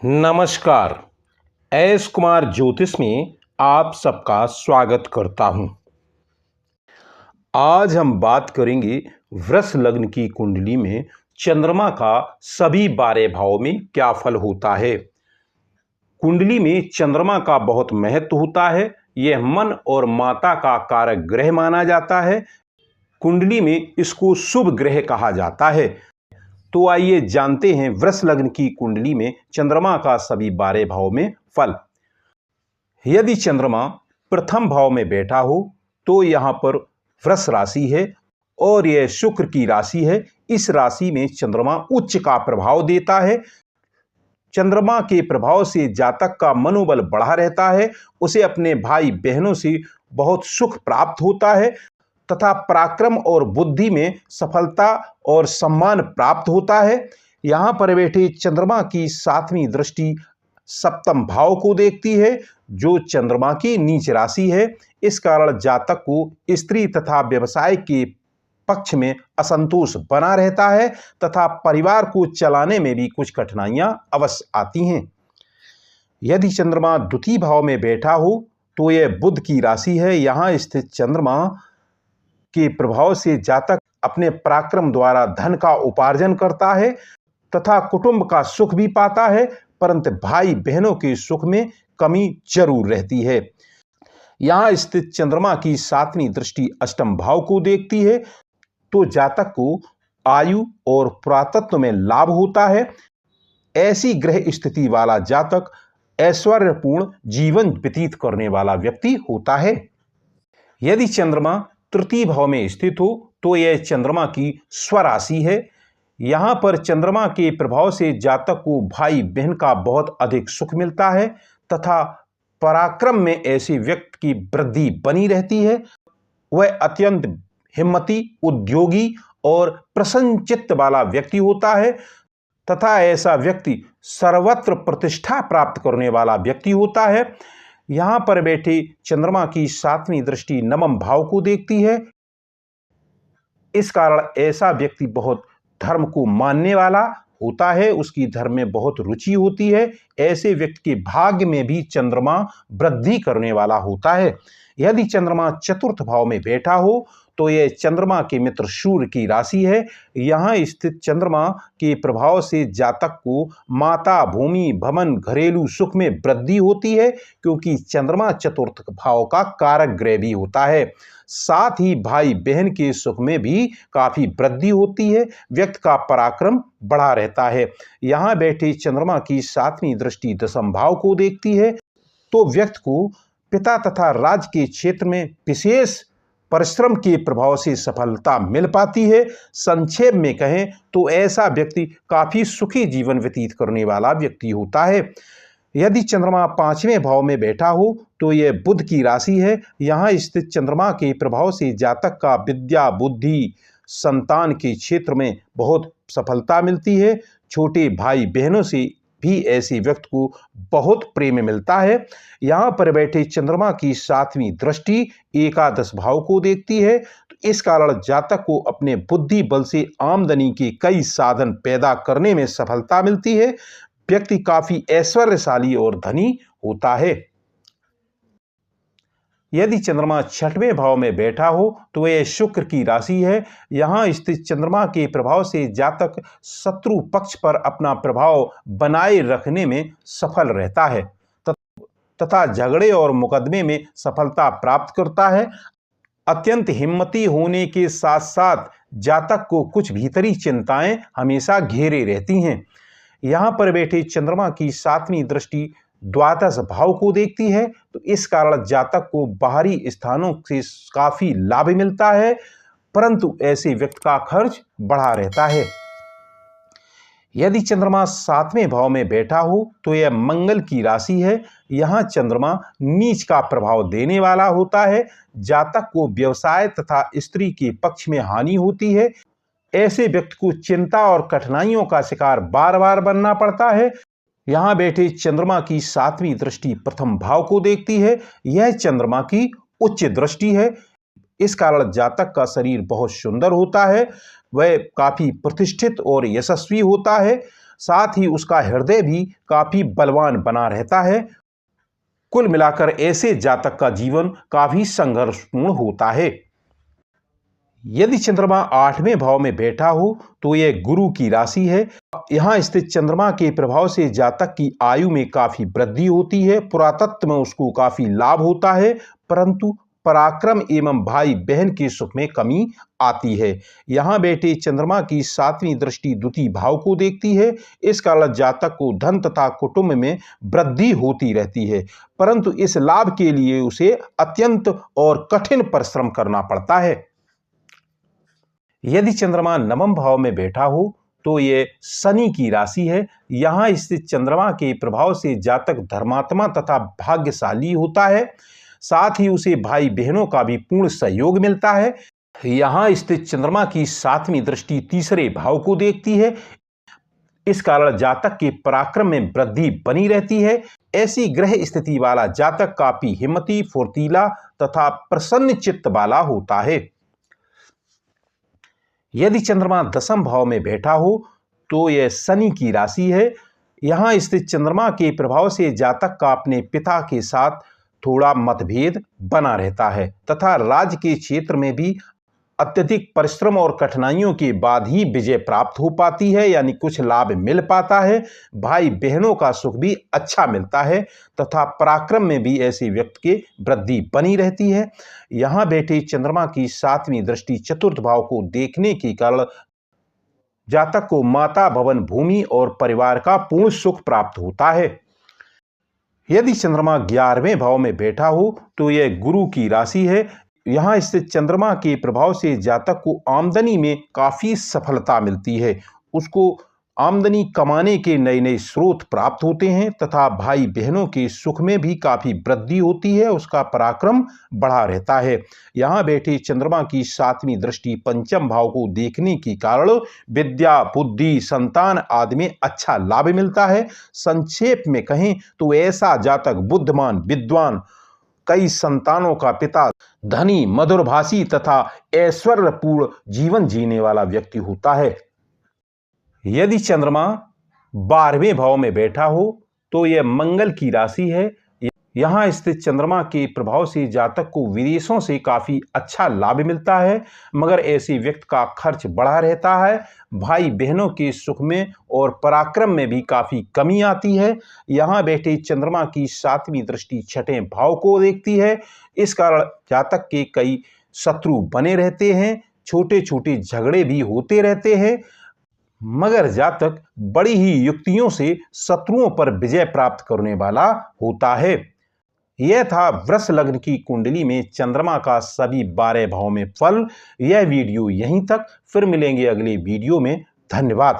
नमस्कार। एस कुमार ज्योतिष में आप सबका स्वागत करता हूं। आज हम बात करेंगे वृष लग्न की कुंडली में चंद्रमा का सभी 12 भावों में क्या फल होता है। कुंडली में चंद्रमा का बहुत महत्व होता है। यह मन और माता का कारक ग्रह माना जाता है। कुंडली में इसको शुभ ग्रह कहा जाता है। तो आइए जानते हैं वृष लग्न की कुंडली में चंद्रमा का सभी 12 भाव में फल। यदि चंद्रमा प्रथम भाव में बैठा हो तो यहां पर वृष राशि है और यह शुक्र की राशि है। इस राशि में चंद्रमा उच्च का प्रभाव देता है। चंद्रमा के प्रभाव से जातक का मनोबल बढ़ा रहता है। उसे अपने भाई बहनों से बहुत सुख प्राप्त होता है तथा पराक्रम और बुद्धि में सफलता और सम्मान प्राप्त होता है। यहाँ पर बैठे चंद्रमा की 7वीं दृष्टि सप्तम भाव को देखती है, जो चंद्रमा की नीच राशि है। इस कारण जातक को स्त्री तथा व्यवसाय के पक्ष में असंतोष बना रहता है तथा परिवार को चलाने में भी कुछ कठिनाइयां अवश्य आती हैं। यदि चंद्रमा द्वितीय भाव में बैठा हो तो यह बुध की राशि है। यहाँ स्थित चंद्रमा के प्रभाव से जातक अपने पराक्रम द्वारा धन का उपार्जन करता है तथा कुटुंब का सुख भी पाता है, परंतु भाई बहनों के सुख में कमी जरूर रहती है। यहाँ स्थित चंद्रमा की 7वीं दृष्टि अष्टम भाव को देखती है, तो जातक को आयु और पुरातत्व में लाभ होता है। ऐसी ग्रह स्थिति वाला जातक ऐश्वर्यपूर्ण जीवन व्यतीत करने वाला व्यक्ति होता है। यदि चंद्रमा तृतीय भाव में स्थित हो तो यह चंद्रमा की स्वराशि है। यहाँ पर चंद्रमा के प्रभाव से जातक को भाई बहन का बहुत अधिक सुख मिलता है तथा पराक्रम में ऐसे व्यक्ति की वृद्धि बनी रहती है। वह अत्यंत हिम्मती, उद्योगी और प्रसन्न चित्त वाला व्यक्ति होता है तथा ऐसा व्यक्ति सर्वत्र प्रतिष्ठा प्राप्त करने वाला व्यक्ति होता है। यहाँ पर बैठे चंद्रमा की 7वीं दृष्टि नवम भाव को देखती है। इस कारण ऐसा व्यक्ति बहुत धर्म को मानने वाला होता है, उसकी धर्म में बहुत रुचि होती है। ऐसे व्यक्ति के भाग्य में भी चंद्रमा वृद्धि करने वाला होता है। यदि चंद्रमा चतुर्थ भाव में बैठा हो तो यह चंद्रमा के मित्र सूर्य की राशि है। यहाँ स्थित चंद्रमा के प्रभाव से जातक को माता, भूमि, भवन, घरेलू सुख में वृद्धि होती है, क्योंकि चंद्रमा चतुर्थ भाव का कारक ग्रह भी होता है। साथ ही भाई बहन के सुख में भी काफी वृद्धि होती है। व्यक्ति का पराक्रम बढ़ा रहता है। यहाँ बैठे चंद्रमा की 7वीं दृष्टि दशम भाव को देखती है, तो व्यक्ति को पिता तथा राज्य के क्षेत्र में विशेष परिश्रम के प्रभाव से सफलता मिल पाती है। संक्षेप में कहें तो ऐसा व्यक्ति काफी सुखी जीवन व्यतीत करने वाला व्यक्ति होता है। यदि चंद्रमा 5वें भाव में बैठा हो तो यह बुध की राशि है। यहाँ स्थित चंद्रमा के प्रभाव से जातक का विद्या, बुद्धि, संतान के क्षेत्र में बहुत सफलता मिलती है। छोटे भाई बहनों से भी ऐसे व्यक्ति को बहुत प्रेम मिलता है। यहाँ पर बैठे चंद्रमा की 7वीं दृष्टि एकादश भाव को देखती है, तो इस कारण जातक को अपने बुद्धि बल से आमदनी के कई साधन पैदा करने में सफलता मिलती है। व्यक्ति काफी ऐश्वर्यशाली और धनी होता है। यदि चंद्रमा 6वें भाव में बैठा हो तो यह शुक्र की राशि है। यहाँ स्थित चंद्रमा के प्रभाव से जातक शत्रु पक्ष पर अपना प्रभाव बनाए रखने में सफल रहता है तथा झगड़े और मुकदमे में सफलता प्राप्त करता है। अत्यंत हिम्मती होने के साथ साथ जातक को कुछ भीतरी चिंताएं हमेशा घेरे रहती हैं। यहाँ पर बैठे चंद्रमा की 7वीं दृष्टि द्वादश भाव को देखती है, तो इस कारण जातक को बाहरी स्थानों से काफी लाभ मिलता है, परंतु ऐसे व्यक्ति का खर्च बढ़ा रहता है। यदि चंद्रमा 7वें भाव में बैठा हो तो यह मंगल की राशि है। यहाँ चंद्रमा नीच का प्रभाव देने वाला होता है। जातक को व्यवसाय तथा स्त्री के पक्ष में हानि होती है। ऐसे व्यक्ति को चिंता और कठिनाइयों का शिकार बार बार बनना पड़ता है। यहाँ बैठे चंद्रमा की 7वीं दृष्टि प्रथम भाव को देखती है। यह चंद्रमा की उच्च दृष्टि है। इस कारण जातक का शरीर बहुत सुंदर होता है। वह काफी प्रतिष्ठित और यशस्वी होता है। साथ ही उसका हृदय भी काफी बलवान बना रहता है। कुल मिलाकर ऐसे जातक का जीवन काफी संघर्षपूर्ण होता है। यदि चंद्रमा 8वें भाव में बैठा हो तो यह गुरु की राशि है। यहाँ स्थित चंद्रमा के प्रभाव से जातक की आयु में काफी वृद्धि होती है, पुरातत्व में उसको काफी लाभ होता है, परंतु पराक्रम एवं भाई बहन के सुख में कमी आती है। यहाँ बैठे चंद्रमा की 7वीं दृष्टि द्वितीय भाव को देखती है। इस कारण जातक को धन तथा कुटुंब में वृद्धि होती रहती है, परंतु इस लाभ के लिए उसे अत्यंत और कठिन परिश्रम करना पड़ता है। यदि चंद्रमा 9वें भाव में बैठा हो तो यह शनि की राशि है। यहाँ स्थित चंद्रमा के प्रभाव से जातक धर्मात्मा तथा भाग्यशाली होता है, साथ ही उसे भाई बहनों का भी पूर्ण सहयोग मिलता है। यहाँ स्थित चंद्रमा की 7वीं दृष्टि तीसरे भाव को देखती है। इस कारण जातक के पराक्रम में वृद्धि बनी रहती है। ऐसी ग्रह स्थिति वाला जातक काफी हिम्मती, फुर्तीला तथा प्रसन्न चित्त वाला होता है। यदि चंद्रमा 10वें भाव में बैठा हो तो यह शनि की राशि है। यहाँ स्थित चंद्रमा के प्रभाव से जातक का अपने पिता के साथ थोड़ा मतभेद बना रहता है तथा राज्य के क्षेत्र में भी अत्यधिक परिश्रम और कठिनाइयों के बाद ही विजय प्राप्त हो पाती है, यानी कुछ लाभ मिल पाता है। भाई बहनों का सुख भी अच्छा मिलता है तथा पराक्रम में भी ऐसे व्यक्ति के वृद्धि बनी रहती है। यहाँ बैठे चंद्रमा की 7वीं दृष्टि चतुर्थ भाव को देखने के कारण जातक को माता, भवन, भूमि और परिवार का पूर्ण सुख प्राप्त होता है। यदि चंद्रमा 11वें भाव में बैठा हो तो यह गुरु की राशि है। यहाँ स्थित चंद्रमा के प्रभाव से जातक को आमदनी में काफी सफलता मिलती है। उसको आमदनी कमाने के नए नए स्रोत प्राप्त होते हैं तथा भाई बहनों के सुख में भी काफी वृद्धि होती है, उसका पराक्रम बढ़ा रहता है। यहाँ बैठे चंद्रमा की 7वीं दृष्टि पंचम भाव को देखने के कारण विद्या, बुद्धि, संतान आदि में अच्छा लाभ मिलता है। संक्षेप में कहें तो ऐसा जातक बुद्धिमान, विद्वान, कई संतानों का पिता, धनी, मधुरभाषी तथा ऐश्वर्यपूर्ण जीवन जीने वाला व्यक्ति होता है। यदि चंद्रमा 12वें भाव में बैठा हो तो यह मंगल की राशि है। यहाँ स्थित चंद्रमा के प्रभाव से जातक को विदेशों से काफी अच्छा लाभ मिलता है, मगर ऐसे व्यक्ति का खर्च बढ़ा रहता है। भाई बहनों के सुख में और पराक्रम में भी काफी कमी आती है। यहाँ बैठे चंद्रमा की 7वीं दृष्टि 6ठे भाव को देखती है। इस कारण जातक के कई शत्रु बने रहते हैं, छोटे छोटे झगड़े भी होते रहते हैं, मगर जातक बड़ी ही युक्तियों से शत्रुओं पर विजय प्राप्त करने वाला होता है। यह था वृष लग्न की कुंडली में चंद्रमा का सभी 12 भाव में फल। यह वीडियो यहीं तक, फिर मिलेंगे अगले वीडियो में। धन्यवाद।